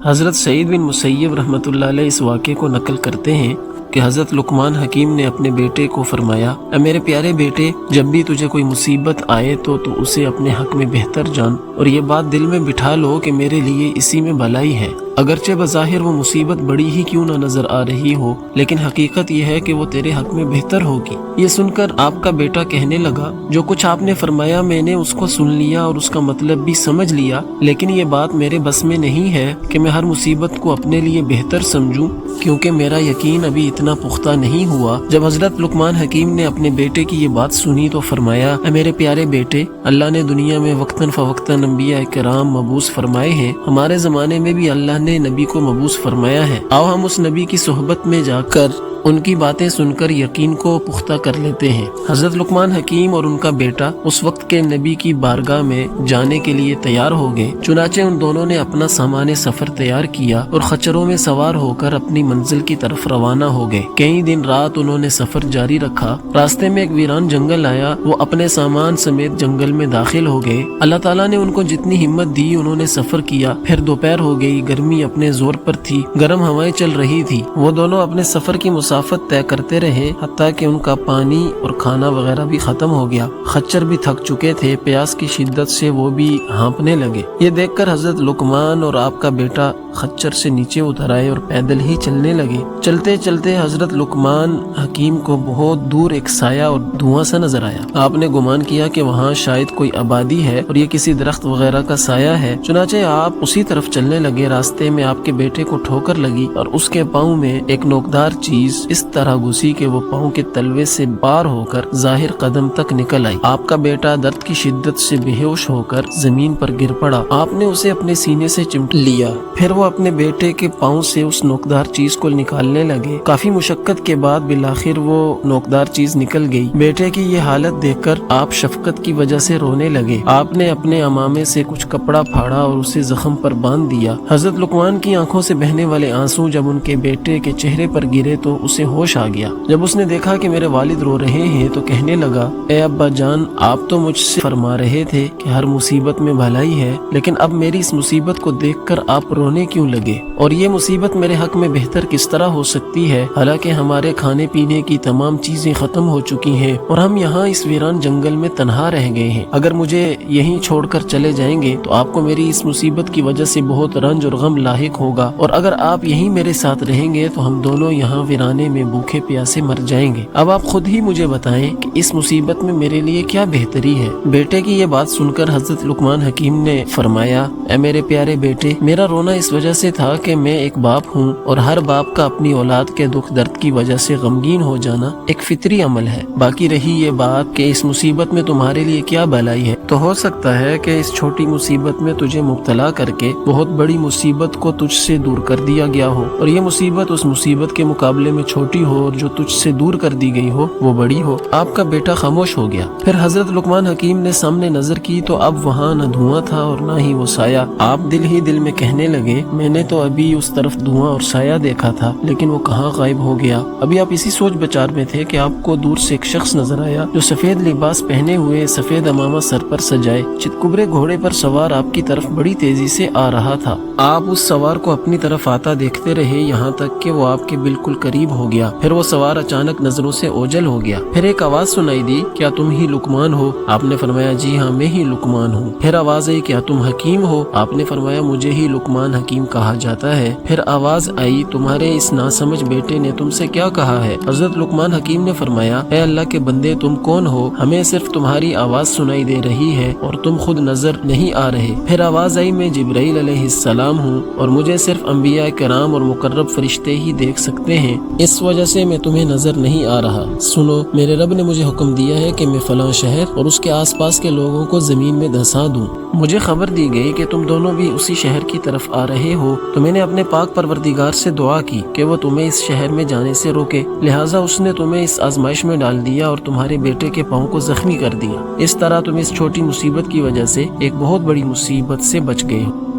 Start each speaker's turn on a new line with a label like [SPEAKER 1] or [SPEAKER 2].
[SPEAKER 1] حضرت سعید بن مسیب رحمۃ اللہ علیہ اس واقعے کو نقل کرتے ہیں کہ حضرت لقمان حکیم نے اپنے بیٹے کو فرمایا، اے میرے پیارے بیٹے، جب بھی تجھے کوئی مصیبت آئے تو اسے اپنے حق میں بہتر جان اور یہ بات دل میں بٹھا لو کہ میرے لیے اسی میں بھلائی ہے، اگرچہ بظاہر وہ مصیبت بڑی ہی کیوں نہ نظر آ رہی ہو، لیکن حقیقت یہ ہے کہ وہ تیرے حق میں بہتر ہوگی۔ یہ سن کر آپ کا بیٹا کہنے لگا، جو کچھ آپ نے فرمایا میں نے اس کو سن لیا اور اس کا مطلب بھی سمجھ لیا، لیکن یہ بات میرے بس میں نہیں ہے کہ میں ہر مصیبت کو اپنے لیے بہتر سمجھوں، کیونکہ میرا یقین ابھی اتنا پختہ نہیں ہوا۔ جب حضرت لقمان حکیم نے اپنے بیٹے کی یہ بات سنی تو فرمایا، اے میرے پیارے بیٹے، اللہ نے دنیا میں وقتاً فوقتاً انبیاء کرام مبعوث فرمائے ہیں، ہمارے زمانے میں بھی اللہ نے نبی کو مبعوث فرمایا ہے، آؤ ہم اس نبی کی صحبت میں جا کر ان کی باتیں سن کر یقین کو پختہ کر لیتے ہیں۔ حضرت لقمان حکیم اور ان کا بیٹا اس وقت کے نبی کی بارگاہ میں جانے کے لیے تیار ہو گئے، چنانچہ ان دونوں نے اپنا سامان سفر تیار کیا اور خچروں میں سوار ہو کر اپنی منزل کی طرف روانہ ہو گئے۔ کئی دن رات انہوں نے سفر جاری رکھا، راستے میں ایک ویران جنگل آیا، وہ اپنے سامان سمیت جنگل میں داخل ہو گئے۔ اللہ تعالیٰ نے ان کو جتنی ہمت دی انہوں نے سفر کیا، پھر دوپہر ہو گئی، گرمی اپنے زور پر تھی، گرم ہوائیں چل رہی تھی، وہ دونوں اپنے سفر کی مسافت طے کرتے رہے حتیٰ کہ ان کا پانی اور کھانا وغیرہ بھی ختم ہو گیا، خچر بھی تھک چکے تھے، پیاس کی شدت سے وہ بھی ہانپنے لگے۔ یہ دیکھ کر حضرت لقمان اور آپ کا بیٹا خچر سے نیچے اتر آئے اور پیدل ہی چلنے لگے۔ چلتے چلتے حضرت لقمان حکیم کو بہت دور ایک سایہ اور دھواں سا نظر آیا۔ آپ نے گمان کیا کہ وہاں شاید کوئی آبادی ہے اور یہ کسی درخت وغیرہ کا سایہ ہے، چنانچہ آپ اسی طرف چلنے لگے۔ راستے میں آپ کے بیٹے کو ٹھوکر لگی اور اس کے پاؤں میں ایک نوکدار چیز اس طرح گھسی کہ وہ پاؤں کے تلوے سے پار ہو کر ظاہر قدم تک نکل آئی۔ آپ کا بیٹا درد کی شدت سے بے ہوش ہو کر زمین پر گر پڑا۔ آپ نے اسے اپنے سینے سے چمٹ لیا، پھر وہ اپنے بیٹے کے پاؤں سے اس نوکدار چیز کو نکالنے لگے۔ کافی مشقت کے بعد بالآخر وہ نوکدار چیز نکل گئی۔ بیٹے کی یہ حالت دیکھ کر آپ شفقت کی وجہ سے رونے لگے۔ آپ نے اپنے عمامے سے کچھ کپڑا پھاڑا اور اسے زخم پر باندھ دیا۔ حضرت لقمان کی آنکھوں سے بہنے والے آنسو جب ان کے بیٹے کے چہرے پر گرے تو اسے ہوش آ گیا۔ جب اس نے دیکھا کہ میرے والد رو رہے ہیں تو کہنے لگا، اے ابا جان، آپ تو مجھ سے فرما رہے تھے کہ ہر مصیبت میں بھلائی ہے، لیکن اب میری اس مصیبت کو دیکھ کر آپ رونے کیوں لگے؟ اور یہ مصیبت میرے حق میں بہتر کس طرح ہو سکتی ہے، حالانکہ ہمارے کھانے پینے کی تمام چیزیں ختم ہو چکی ہیں اور ہم یہاں اس ویران جنگل میں تنہا رہ گئے ہیں۔ اگر مجھے یہیں چھوڑ کر چلے جائیں گے تو آپ کو میری اس مصیبت کی وجہ سے بہت رنج اور غم لاحق ہوگا، اور اگر آپ یہیں میرے ساتھ رہیں گے تو ہم دونوں یہاں ویرانے میں بھوکے پیاسے مر جائیں گے۔ اب آپ خود ہی مجھے بتائیں کہ اس مصیبت میں میرے لیے کیا بہتری ہے؟ بیٹے کی یہ بات سن کر حضرت لقمان حکیم نے فرمایا، اے میرے پیارے بیٹے، میرا رونا اس وجہ سے تھا کہ میں ایک باپ ہوں اور ہر باپ کا اپنی اولاد کے دکھ درد کی وجہ سے غمگین ہو جانا ایک فطری عمل ہے۔ باقی رہی یہ بات کہ اس مصیبت میں تمہارے لیے کیا بھلائی ہے، تو ہو سکتا ہے کہ اس چھوٹی مصیبت میں تجھے مبتلا کر کے بہت بڑی مصیبت کو تجھ سے دور کر دیا گیا ہو، اور یہ مصیبت اس مصیبت کے مقابلے میں چھوٹی ہو اور جو تجھ سے دور کر دی گئی ہو وہ بڑی ہو۔ آپ کا بیٹا خاموش ہو گیا۔ پھر حضرت لقمان حکیم نے سامنے نظر کی تو اب وہاں نہ دھواں تھا اور نہ ہی وہ سایہ۔ آپ دل ہی دل میں کہنے لگے، میں نے تو ابھی اس طرف دھواں اور سایہ دیکھا تھا، لیکن وہ کہاں غائب ہو گیا؟ ابھی آپ اسی سوچ بچار میں تھے کہ آپ کو دور سے ایک شخص نظر آیا جو سفید لباس پہنے ہوئے، سفید عمامہ سر پر سجائے، چتکبرے گھوڑے پر سوار آپ کی طرف بڑی تیزی سے آ رہا تھا۔ آپ اس سوار کو اپنی طرف آتا دیکھتے رہے یہاں تک کہ وہ آپ کے بالکل قریب ہو گیا۔ پھر وہ سوار اچانک نظروں سے اوجھل ہو گیا۔ پھر ایک آواز سنائی دی، کیا تم ہی لقمان ہو؟ آپ نے فرمایا، جی ہاں میں ہی لقمان ہوں۔ پھر آواز آئی، کیا تم حکیم ہو؟ آپ نے فرمایا، مجھے ہی لقمان حکیم کہا جاتا ہے۔ پھر آواز آئی، تمہارے اس ناسمجھ بیٹے نے تم سے کیا کہا ہے؟ حضرت لقمان حکیم نے فرمایا، اے اللہ کے بندے، تم کون ہو؟ ہمیں صرف تمہاری آواز سنائی دے رہی ہے اور تم خود نظر نہیں آ رہے۔ پھر آواز آئی، میں جبرائیل علیہ السلام ہوں اور مجھے صرف انبیاء کرام اور مقرب فرشتے ہی دیکھ سکتے ہیں، اس وجہ سے میں تمہیں نظر نہیں آ رہا۔ سنو، میرے رب نے مجھے حکم دیا ہے کہ میں فلاں شہر اور اس کے آس پاس کے لوگوں کو زمین میں دھسا دوں۔ مجھے خبر دی گئی کہ تم دونوں بھی اسی شہر کی طرف آ رہے ہو، تو میں نے اپنے پاک پروردگار سے دعا کی کہ وہ تمہیں اس شہر میں جانے سے روکے، لہٰذا اس نے تمہیں اس آزمائش میں ڈال دیا اور تمہارے بیٹے کے پاؤں کو زخمی کر دیا۔ اس طرح تم اس چھوٹی مصیبت کی وجہ سے ایک بہت بڑی مصیبت سے بچ گئے ہو۔